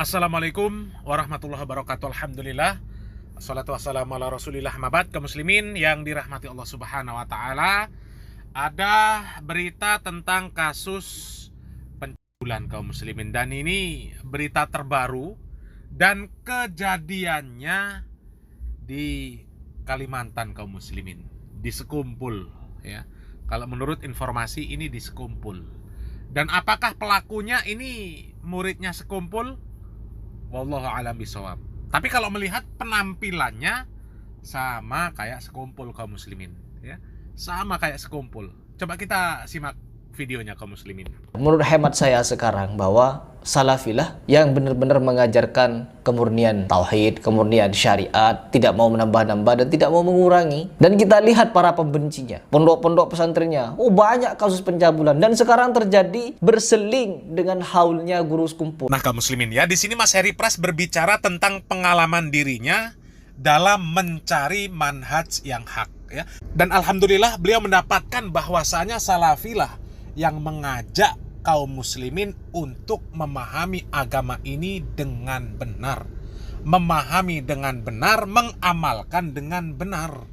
Assalamualaikum warahmatullahi wabarakatuh. Alhamdulillah. Assalatu wassalamu ala rasulillah. Mabat kaum muslimin yang dirahmati Allah subhanahu wa ta'ala. Ada berita tentang kasus pencabulan kaum muslimin. Dan ini berita terbaru. Dan kejadiannya di Kalimantan kaum muslimin. Di Sekumpul ya. Kalau menurut informasi ini di Sekumpul. Dan apakah pelakunya ini muridnya Sekumpul? Wallahu a'lam bishawab. Tapi kalau melihat penampilannya sama kayak Sekumpul kaum muslimin ya. Sama kayak Sekumpul. Coba kita simak videonya kaum muslimin. Menurut hemat saya sekarang bahwa salafilah yang benar-benar mengajarkan kemurnian tauhid, kemurnian syariat, tidak mau menambah-nambah dan tidak mau mengurangi. Dan kita lihat para pembencinya, pondok-pondok pesantrennya, banyak kasus pencabulan dan sekarang terjadi berseling dengan haulnya guru Sekumpul. Nah kaum muslimin ya, di sini Mas Heri Pras berbicara tentang pengalaman dirinya dalam mencari manhaj yang hak ya. Dan alhamdulillah beliau mendapatkan bahwasanya salafilah yang mengajak kaum muslimin untuk memahami agama ini dengan benar, memahami dengan benar, mengamalkan dengan benar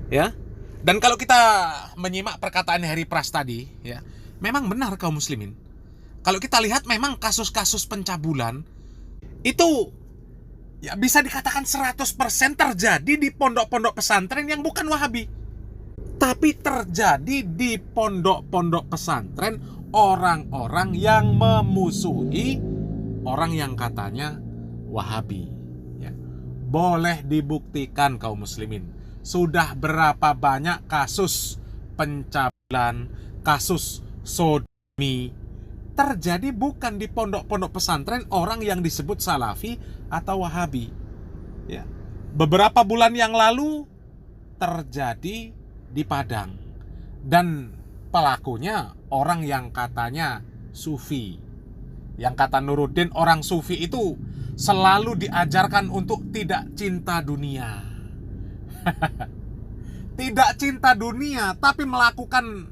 ya. Dan kalau kita menyimak perkataan Heri Pras tadi ya, memang benar kaum muslimin. Kalau kita lihat memang kasus-kasus pencabulan itu ya bisa dikatakan 100% terjadi di pondok-pondok pesantren yang bukan Wahabi. Tapi terjadi di pondok-pondok pesantren orang-orang yang memusuhi orang yang katanya Wahabi ya. Boleh dibuktikan kaum muslimin. Sudah berapa banyak kasus pencabulan, kasus sodomi terjadi bukan di pondok-pondok pesantren orang yang disebut Salafi atau Wahabi ya. Beberapa bulan yang lalu terjadi di Padang dan pelakunya orang yang katanya Sufi, yang kata Nuruddin orang Sufi itu selalu diajarkan untuk tidak cinta dunia tidak cinta dunia, tapi melakukan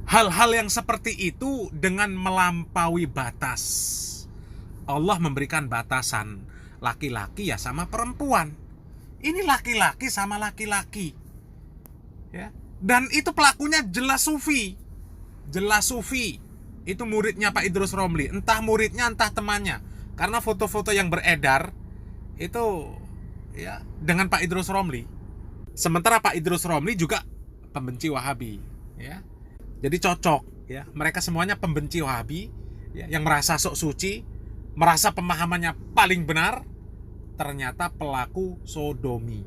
hal-hal yang seperti itu dengan melampaui batas. Allah memberikan batasan, laki-laki ya sama perempuan, ini laki-laki sama laki-laki ya. Dan itu pelakunya jelas Sufi. Jelas Sufi. Itu muridnya Pak Idrus Romli. Entah muridnya entah temannya. Karena foto-foto yang beredar itu ya dengan Pak Idrus Romli. Sementara Pak Idrus Romli juga pembenci Wahabi ya. Jadi cocok ya. Mereka semuanya pembenci Wahabi ya, yang merasa sok suci, merasa pemahamannya paling benar, ternyata pelaku sodomi.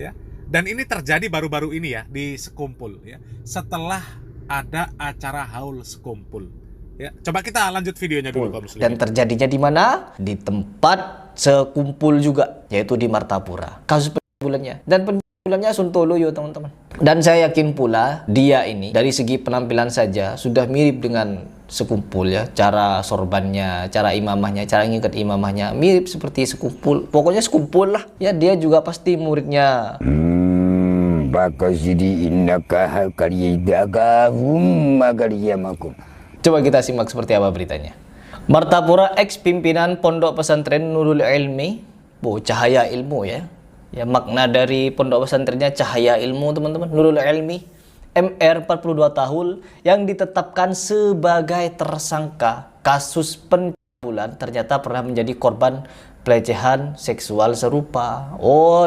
Ya. Dan ini terjadi baru-baru ini ya di Sekumpul ya. Setelah ada acara haul Sekumpul ya. Coba kita lanjut videonya dulu kaum muslimin. Dan terjadinya di mana? Di tempat Sekumpul juga, yaitu di Martapura. Kasus pencabulannya. Dan pencabulannya Sontoloyo teman-teman. Dan saya yakin pula dia ini dari segi penampilan saja sudah mirip dengan Sekumpul ya. Cara sorbannya, cara imamahnya, cara ngikat imamahnya mirip seperti Sekumpul. Pokoknya Sekumpul lah ya. Dia juga pasti muridnya Coba kita simak seperti apa beritanya. Martapura ex pimpinan Pondok Pesantren Nurul Ilmi, cahaya ilmu ya. Ya makna dari pondok pesantrennya cahaya ilmu teman-teman. Nurul Ilmi, MR 42 tahun yang ditetapkan sebagai tersangka kasus pencabulan ternyata pernah menjadi korban pelecehan seksual serupa.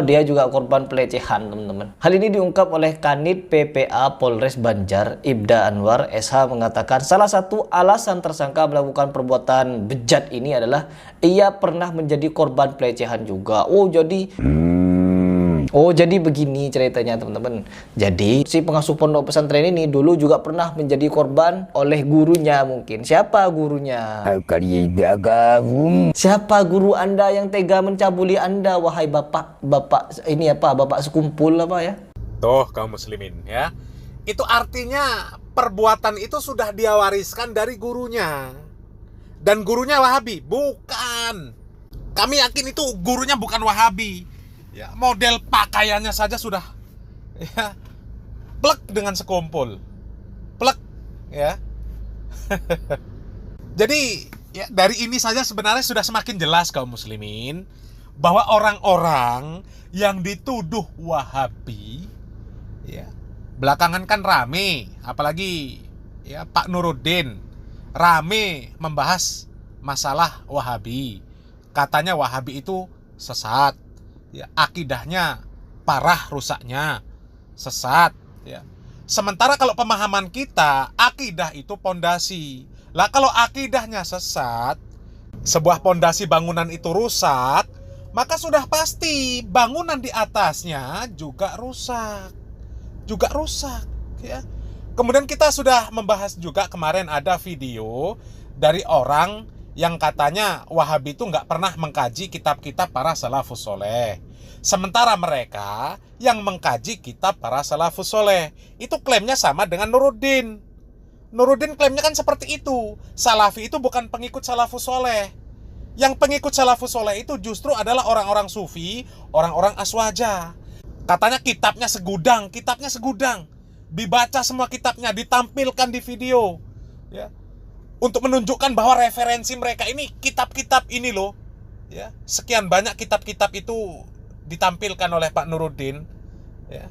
Dia juga korban pelecehan teman-teman. Hal ini diungkap oleh Kanit PPA Polres Banjar, Ibda Anwar SH mengatakan salah satu alasan tersangka melakukan perbuatan bejat ini adalah ia pernah menjadi korban pelecehan juga. Jadi begini ceritanya teman-teman. Jadi si pengasuh pondok pesantren ini dulu juga pernah menjadi korban oleh gurunya mungkin. Siapa gurunya? Siapa guru Anda yang tega mencabuli Anda wahai bapak ini apa? Bapak Sekumpul apa ya? Tuh kaum muslimin ya. Itu artinya perbuatan itu sudah dia wariskan dari gurunya. Dan gurunya Wahabi? Bukan. Kami yakin itu gurunya bukan Wahabi. Ya, model pakaiannya saja sudah ya plek dengan Sekumpul. Plek ya. Jadi Ya, dari ini saja sebenarnya sudah semakin jelas kaum muslimin bahwa orang-orang yang dituduh Wahabi, ya, belakangan kan rame, apalagi ya Pak Nuruddin rame membahas masalah Wahabi. Katanya Wahabi itu sesat, ya, akidahnya parah rusaknya, sesat, ya. Sementara kalau pemahaman kita, akidah itu pondasi. Lah kalau akidahnya sesat, sebuah pondasi bangunan itu rusak, maka sudah pasti bangunan di atasnya juga rusak. Juga rusak, ya. Kemudian kita sudah membahas juga kemarin ada video dari orang yang katanya Wahabi itu nggak pernah mengkaji kitab-kitab para salafus soleh. Sementara mereka yang mengkaji kitab para salafus soleh. Itu klaimnya sama dengan Nuruddin. Nuruddin klaimnya kan seperti itu. Salafi itu bukan pengikut salafus soleh. Yang pengikut salafus soleh itu justru adalah orang-orang sufi, orang-orang aswaja. Katanya kitabnya segudang. Dibaca semua kitabnya, ditampilkan di video, ya, untuk menunjukkan bahwa referensi mereka ini kitab-kitab ini loh, ya. Sekian banyak kitab-kitab itu ditampilkan oleh Pak Nuruddin, ya.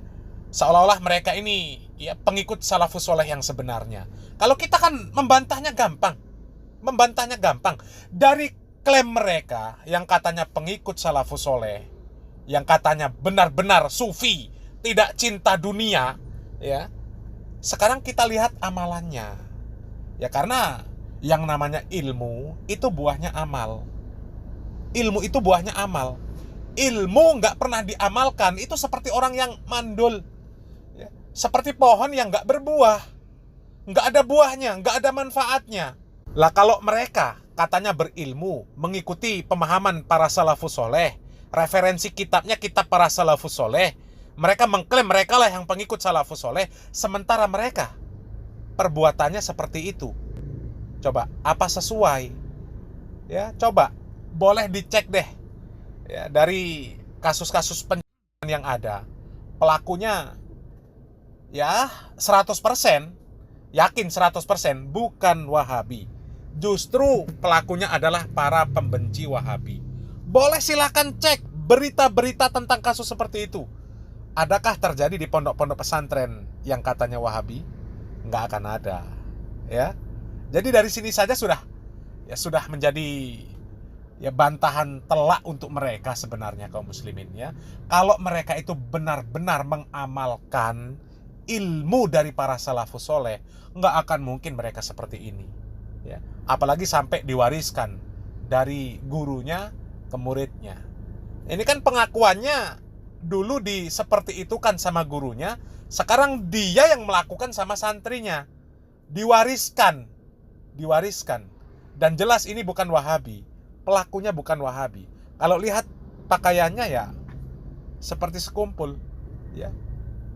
Seolah-olah mereka ini ya pengikut salafus soleh yang sebenarnya. Kalau kita kan membantahnya gampang. Dari klaim mereka yang katanya pengikut salafus soleh, yang katanya benar-benar sufi, tidak cinta dunia, ya. Sekarang kita lihat amalannya. Ya karena yang namanya ilmu itu buahnya amal. Ilmu nggak pernah diamalkan itu seperti orang yang mandul, ya. Seperti pohon yang nggak berbuah, nggak ada buahnya, nggak ada manfaatnya. Lah kalau mereka katanya berilmu, mengikuti pemahaman para salafus soleh, referensi kitabnya kitab para salafus soleh, mereka mengklaim mereka lah yang pengikut salafus soleh, sementara mereka perbuatannya seperti itu. Coba, apa sesuai? Ya, coba, boleh dicek deh. Ya, dari kasus-kasus penyiksaan yang ada, pelakunya ya 100%, yakin 100% bukan Wahabi. Justru pelakunya adalah para pembenci Wahabi. Boleh silakan cek berita-berita tentang kasus seperti itu. Adakah terjadi di pondok-pondok pesantren yang katanya Wahabi? Nggak akan ada, ya. Jadi dari sini saja sudah menjadi ya bantahan telak untuk mereka sebenarnya kaum muslimin, ya. Kalau mereka itu benar-benar mengamalkan ilmu dari para salafus soleh, nggak akan mungkin mereka seperti ini, ya. Apalagi sampai diwariskan dari gurunya ke muridnya. Ini kan pengakuannya dulu seperti itu kan sama gurunya, sekarang dia yang melakukan sama santrinya. Diwariskan. Dan jelas ini bukan Wahabi. Pelakunya bukan Wahabi. Kalau lihat pakaiannya ya seperti sekumpul, ya.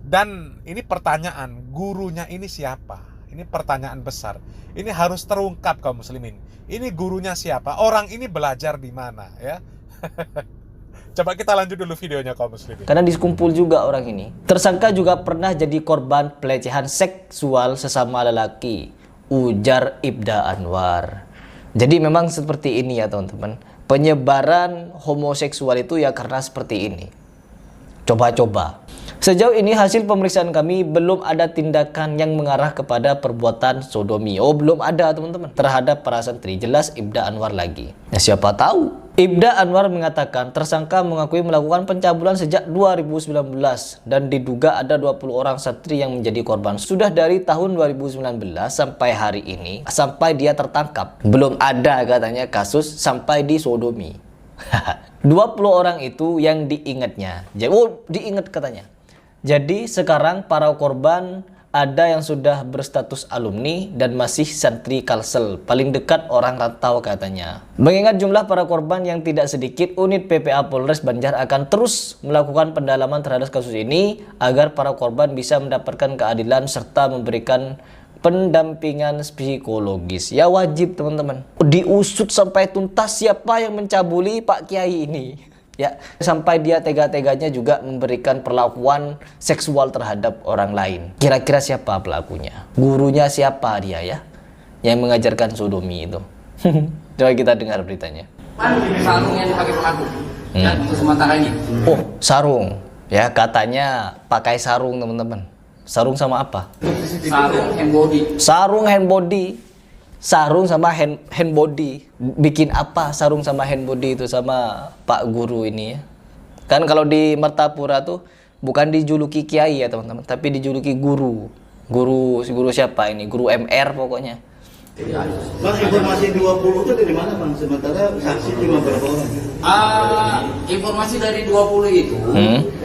Dan ini pertanyaan, gurunya ini siapa? Ini pertanyaan besar. Ini harus terungkap kaum muslimin. Ini gurunya siapa? Orang ini belajar di mana, ya? Coba kita lanjut dulu videonya kaum muslimin. Karena dikumpul juga orang ini. Tersangka juga pernah jadi korban pelecehan seksual sesama lelaki, ujar Ibda Anwar. Jadi memang seperti ini ya teman-teman. Penyebaran homoseksual itu ya karena seperti ini. Coba-coba. Sejauh ini hasil pemeriksaan kami belum ada tindakan yang mengarah kepada perbuatan sodomi. Oh, belum ada teman-teman terhadap para santri. Jelas Ibda Anwar lagi. Ya siapa tahu. Ibda Anwar mengatakan tersangka mengakui melakukan pencabulan sejak 2019 dan diduga ada 20 orang santri yang menjadi korban. Sudah dari tahun 2019 sampai hari ini, sampai dia tertangkap, belum ada katanya kasus sampai di sodomi. 20 orang itu yang diingatnya. Oh, diingat katanya. Jadi sekarang para korban ada yang sudah berstatus alumni dan masih santri Kalsel, paling dekat orang rantau katanya. Mengingat jumlah para korban yang tidak sedikit, unit PPA Polres Banjar akan terus melakukan pendalaman terhadap kasus ini agar para korban bisa mendapatkan keadilan serta memberikan pendampingan psikologis. Ya wajib teman-teman, diusut sampai tuntas siapa yang mencabuli Pak Kiai ini. Ya, sampai dia tega-teganya juga memberikan perlakuan seksual terhadap orang lain. Kira-kira siapa pelakunya? Gurunya siapa dia ya? Yang mengajarkan sodomi itu. Coba kita dengar beritanya. Sarung yang dipakai pelaku ya, untuk sementara ini. Oh, sarung. Ya, katanya pakai sarung, teman-teman. Sarung sama apa? Sarung hand body. Sarung hand body. Sarung sama hand body. Bikin apa sarung sama hand body itu sama Pak Guru ini ya? Kan kalau di Martapura tuh bukan dijuluki kiai ya, teman-teman, tapi dijuluki guru. Guru siapa ini? Guru MR pokoknya. Bang, informasi 20 itu dari mana Bang? Sementara saksi cuma berapa orang? Informasi dari 20 itu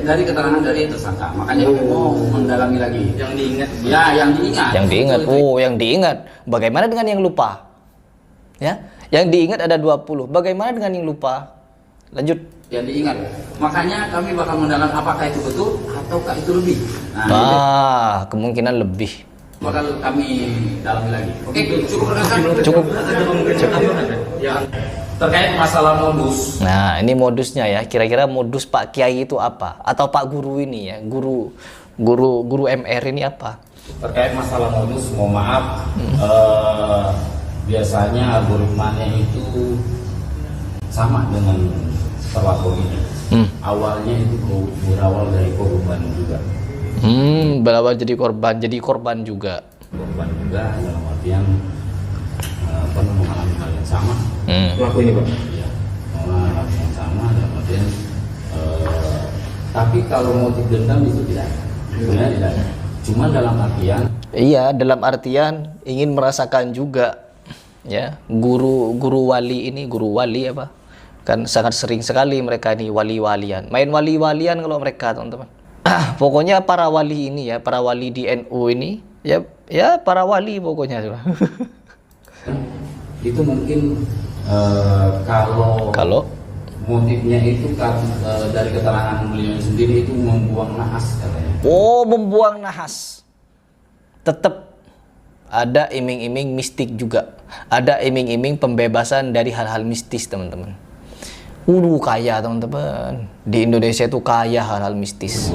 dari keterangan dari tersangka. Makanya kami mau mendalami lagi. Yang diingat. Ya, yang diingat. Yang diingat. Oh, yang diingat. Bagaimana dengan yang lupa? Ya, yang diingat ada 20. Bagaimana dengan yang lupa? Lanjut. Yang diingat. Makanya kami bakal mendalam apakah itu betul ataukah itu lebih. Kemungkinan lebih. Bakal kami dalami lagi. Oke, cukup rekan. Cukup. Ya. Terkait masalah modus. Nah, ini modusnya ya. Kira-kira modus Pak Kiai itu apa? Atau Pak Guru ini ya? Guru MR ini apa? Terkait masalah modus, mohon maaf, biasanya algoritmanya itu sama dengan terlapor ini. Awalnya itu berawal dari korban juga. Berawal jadi korban juga. Korban juga dalam artian mengalami hal yang sama. Pelaku ini Pak? Ya, mengalami hal yang sama dalam artian. Tapi kalau motif dendam itu tidak ada. Sebenarnya tidak ada. Cuma dalam artian. Iya, dalam artian ingin merasakan juga. Ya, guru wali ini, guru wali apa? Kan sangat sering sekali mereka ini wali-walian. Main wali-walian kalau mereka, teman-teman. Pokoknya para wali ini ya, para wali di NU ini, ya para wali pokoknya. Itu mungkin kalau motifnya itu dari keterangan beliau sendiri itu membuang nahas katanya. Oh, membuang nahas. Tetap ada iming-iming mistik juga. Ada iming-iming pembebasan dari hal-hal mistis, teman-teman. Kaya teman-teman. Di Indonesia itu kaya hal-hal mistis.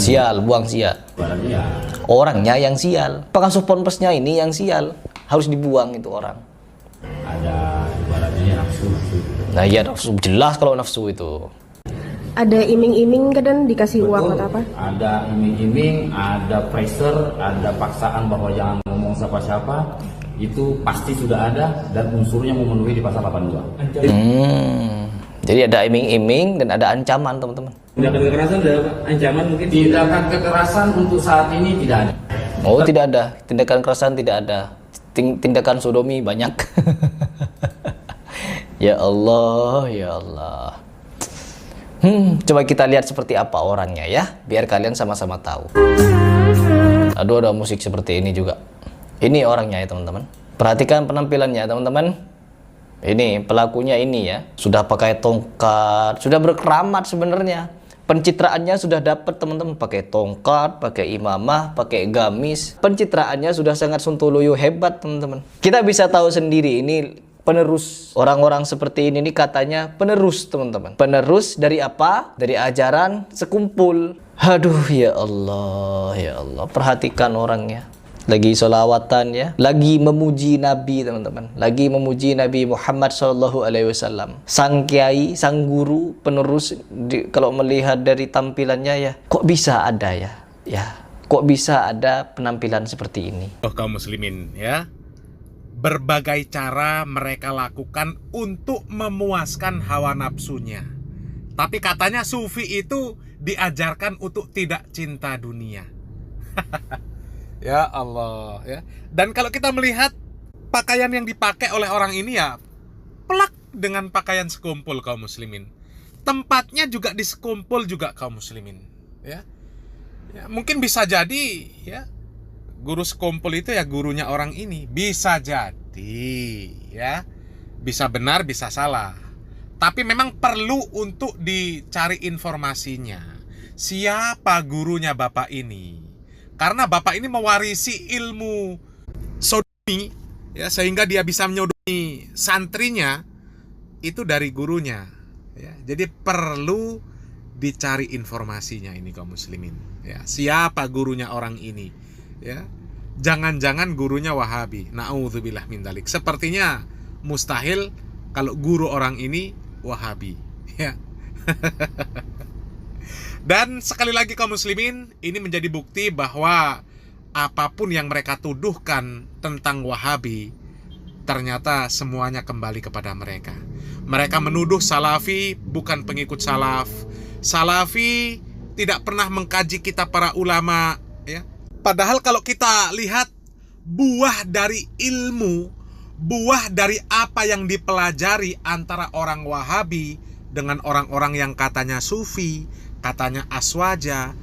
Sial, buang sial. Ya. Orangnya yang sial. Pengasuh ponpesnya ini yang sial. Harus dibuang itu orang. Ada ibaratnya nafsu. Nah iya, nafsu. Jelas kalau nafsu itu. Ada iming-iming kadang dikasih uang atau apa? Ada iming-iming, ada pressure, ada paksaan bahwa jangan ngomong siapa-siapa. Itu pasti sudah ada dan unsurnya memenuhi di pasal 82. Jadi ada iming-iming dan ada ancaman, teman-teman. Tindakan kekerasan ada Pak? Ancaman mungkin? Tindakan kekerasan untuk saat ini tidak ada. Oh, tidak ada. Tindakan kekerasan tidak ada. Tindakan sodomi banyak. Ya Allah, ya Allah. Coba kita lihat seperti apa orangnya ya, biar kalian sama-sama tahu. Aduh, ada musik seperti ini juga. Ini orangnya ya, teman-teman. Perhatikan penampilannya, teman-teman. Ini pelakunya ini ya, sudah pakai tongkat, sudah berkeramat sebenarnya. Pencitraannya sudah dapat, teman-teman, pakai tongkat, pakai imamah, pakai gamis. Pencitraannya sudah sangat sontoloyo hebat, teman-teman. Kita bisa tahu sendiri ini penerus. Orang-orang seperti ini katanya penerus, teman-teman. Penerus dari apa? Dari ajaran sekumpul. Aduh, ya Allah, ya Allah. Perhatikan orangnya. Lagi sholawatan ya, lagi memuji Nabi, teman-teman, lagi memuji Nabi Muhammad SAW. Sang kiai, sang guru, penerus. Kalau melihat dari tampilannya ya, kok bisa ada kok bisa ada penampilan seperti ini. Kaum muslimin ya, berbagai cara mereka lakukan untuk memuaskan hawa nafsunya. Tapi katanya sufi itu diajarkan untuk tidak cinta dunia. Ya Allah ya. Dan kalau kita melihat pakaian yang dipakai oleh orang ini ya plak dengan pakaian sekumpul kaum muslimin. Tempatnya juga di sekumpul juga kaum muslimin ya. Ya, mungkin bisa jadi ya guru sekumpul itu ya gurunya orang ini. Bisa jadi ya. Bisa benar, bisa salah. Tapi memang perlu untuk dicari informasinya. Siapa gurunya bapak ini? Karena bapak ini mewarisi ilmu sodomi ya, sehingga dia bisa menyodomi santrinya itu dari gurunya ya. Jadi perlu dicari informasinya ini kaum muslimin ya. Siapa gurunya orang ini ya? Jangan-jangan gurunya Wahabi. Na'udzubillah min dzalik. Sepertinya mustahil kalau guru orang ini Wahabi, ya. Dan sekali lagi kaum muslimin, ini menjadi bukti bahwa apapun yang mereka tuduhkan tentang Wahabi, ternyata semuanya kembali kepada mereka. Mereka menuduh Salafi bukan pengikut salaf. Salafi tidak pernah mengkaji kitab para ulama, ya. Padahal kalau kita lihat buah dari ilmu, buah dari apa yang dipelajari antara orang Wahabi dengan orang-orang yang katanya Sufi, katanya Aswaja,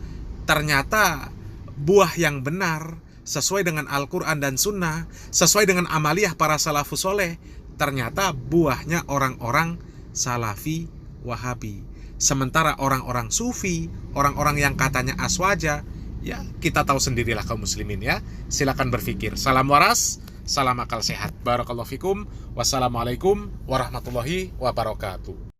ternyata buah yang benar sesuai dengan Al-Quran dan Sunnah, sesuai dengan amaliyah para salafus soleh, ternyata buahnya orang-orang Salafi Wahabi. Sementara orang-orang Sufi, orang-orang yang katanya Aswaja, ya kita tahu sendirilah kaum muslimin, ya. Silakan berpikir. Salam waras, salam akal sehat. Barakallahu fikum. Wassalamualaikum warahmatullahi wabarakatuh.